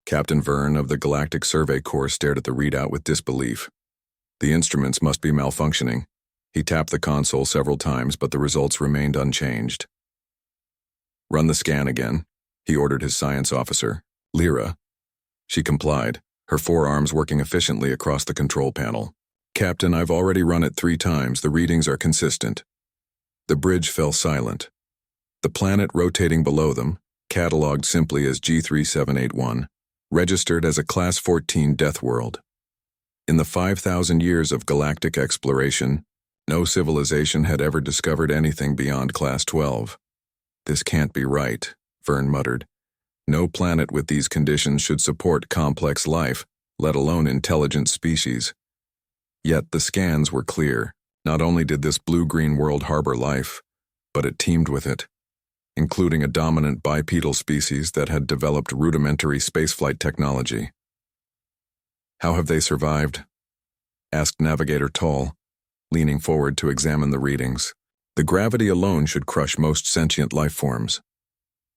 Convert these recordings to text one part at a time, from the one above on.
Captain Verne of the Galactic Survey Corps stared at the readout with disbelief. The instruments must be malfunctioning. He tapped the console several times, but the results remained unchanged. "Run the scan again," he ordered his science officer, Lyra. She complied, her forearms working efficiently across the control panel. "Captain, I've already run it 3 times. The readings are consistent." The bridge fell silent. The planet rotating below them, catalogued simply as G3781, registered as a Class 14 Deathworld. In the 5,000 years of galactic exploration, no civilization had ever discovered anything beyond Class 12. "This can't be right," Verne muttered. "No planet with these conditions should support complex life, let alone intelligent species." Yet the scans were clear. Not only did this blue-green world harbor life, but it teemed with it, including a dominant bipedal species that had developed rudimentary spaceflight technology. "How have they survived?" asked Navigator Toll, leaning forward to examine the readings. The gravity alone should crush most sentient life forms.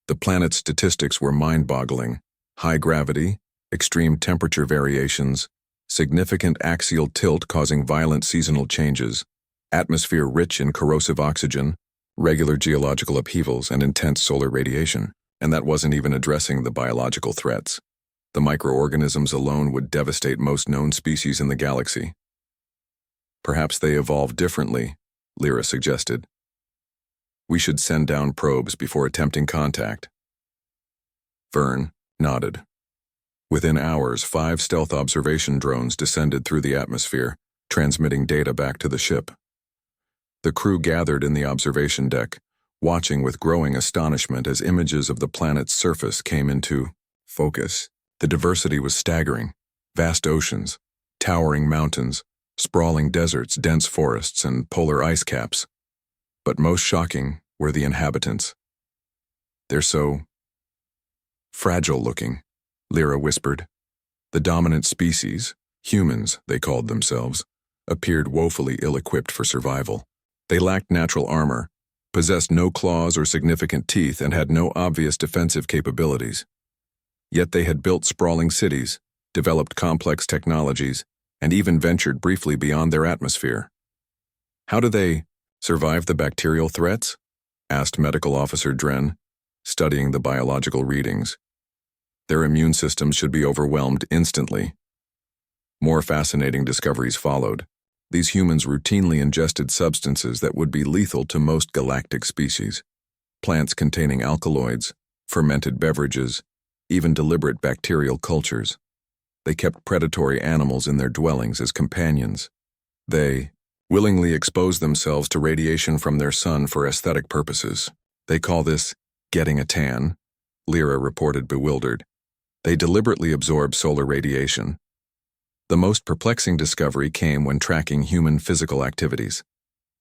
The planet's statistics were mind-boggling. High gravity, extreme temperature variations, significant axial tilt causing violent seasonal changes, atmosphere rich in corrosive oxygen, regular geological upheavals, and intense solar radiation. And that wasn't even addressing the biological threats. The microorganisms alone would devastate most known species in the galaxy. "Perhaps they evolved differently," Lyra suggested. "We should send down probes before attempting contact." Verne nodded. Within hours, 5 stealth observation drones descended through the atmosphere, transmitting data back to the ship. The crew gathered in the observation deck, watching with growing astonishment as images of the planet's surface came into focus. The diversity was staggering: vast oceans, towering mountains, sprawling deserts, dense forests, and polar ice caps. But most shocking were the inhabitants. "They're so fragile-looking," Lyra whispered. The dominant species, humans they called themselves, appeared woefully ill-equipped for survival. They lacked natural armor, possessed no claws or significant teeth, and had no obvious defensive capabilities. Yet they had built sprawling cities, developed complex technologies, and even ventured briefly beyond their atmosphere. "How do they survive the bacterial threats?" asked Medical Officer Dren, studying the biological readings. "Their immune systems should be overwhelmed instantly." More fascinating discoveries followed. These humans routinely ingested substances that would be lethal to most galactic species. Plants containing alkaloids, fermented beverages, even deliberate bacterial cultures. They kept predatory animals in their dwellings as companions. They willingly exposed themselves to radiation from their sun for aesthetic purposes. "They call this getting a tan," Lyra reported, bewildered. "They deliberately absorb solar radiation." The most perplexing discovery came when tracking human physical activities.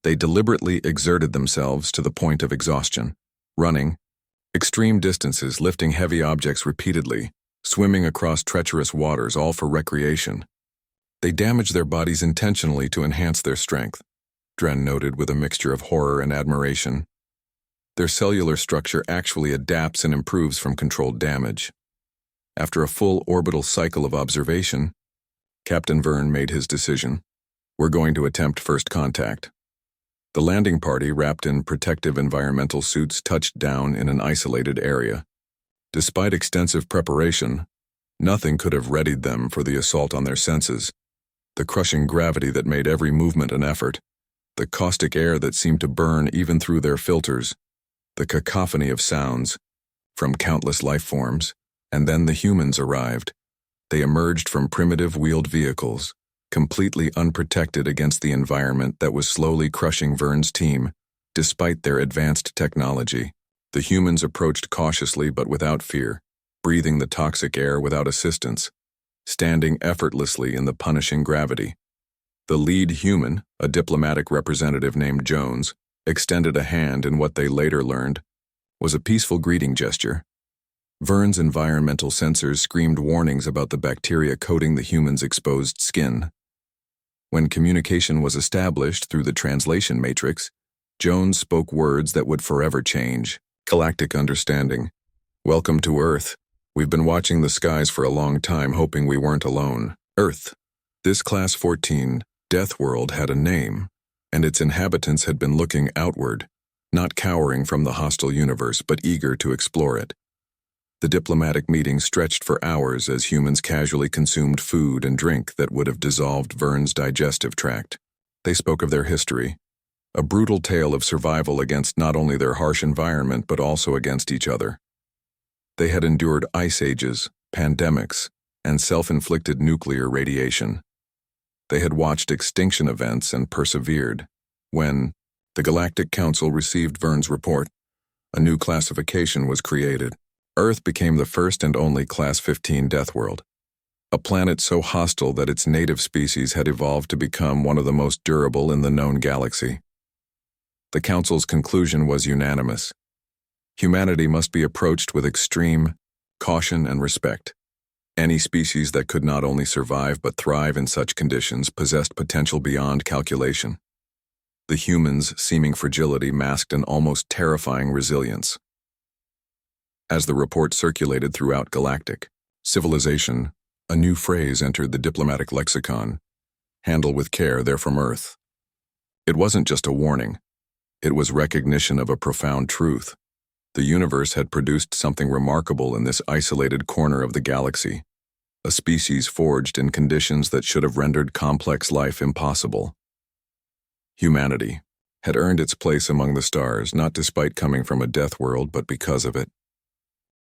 They deliberately exerted themselves to the point of exhaustion, running extreme distances, lifting heavy objects repeatedly, swimming across treacherous waters, all for recreation. "They damage their bodies intentionally to enhance their strength," Dren noted with a mixture of horror and admiration. "Their cellular structure actually adapts and improves from controlled damage." After a full orbital cycle of observation, Captain Verne made his decision. "We're going to attempt first contact." The landing party, wrapped in protective environmental suits, touched down in an isolated area. Despite extensive preparation, nothing could have readied them for the assault on their senses. The crushing gravity that made every movement an effort, the caustic air that seemed to burn even through their filters, the cacophony of sounds from countless life forms, and then the humans arrived. They emerged from primitive wheeled vehicles, completely unprotected against the environment that was slowly crushing Verne's team, despite their advanced technology. The humans approached cautiously but without fear, breathing the toxic air without assistance, standing effortlessly in the punishing gravity. The lead human, a diplomatic representative named Jones, extended a hand in what they later learned was a peaceful greeting gesture. Verne's environmental sensors screamed warnings about the bacteria coating the human's exposed skin. When communication was established through the translation matrix, Jones spoke words that would forever change. Galactic understanding. "Welcome to Earth. We've been watching the skies for a long time, hoping we weren't alone. Earth. This Class 14, Deathworld, had a name, and its inhabitants had been looking outward, not cowering from the hostile universe, but eager to explore it. The diplomatic meeting stretched for hours as humans casually consumed food and drink that would have dissolved Vern's digestive tract. They spoke of their history, a brutal tale of survival against not only their harsh environment but also against each other. They had endured ice ages, pandemics, and self-inflicted nuclear radiation. They had watched extinction events and persevered. When the Galactic Council received Vern's report, a new classification was created. Earth became the first and only Class 15 Deathworld, a planet so hostile that its native species had evolved to become one of the most durable in the known galaxy. The Council's conclusion was unanimous. Humanity must be approached with extreme caution and respect. Any species that could not only survive but thrive in such conditions possessed potential beyond calculation. The humans' seeming fragility masked an almost terrifying resilience. As the report circulated throughout galactic civilization, a new phrase entered the diplomatic lexicon: handle with care, they're from Earth. It wasn't just a warning. It was recognition of a profound truth. The universe had produced something remarkable in this isolated corner of the galaxy, a species forged in conditions that should have rendered complex life impossible. Humanity had earned its place among the stars, not despite coming from a death world, but because of it.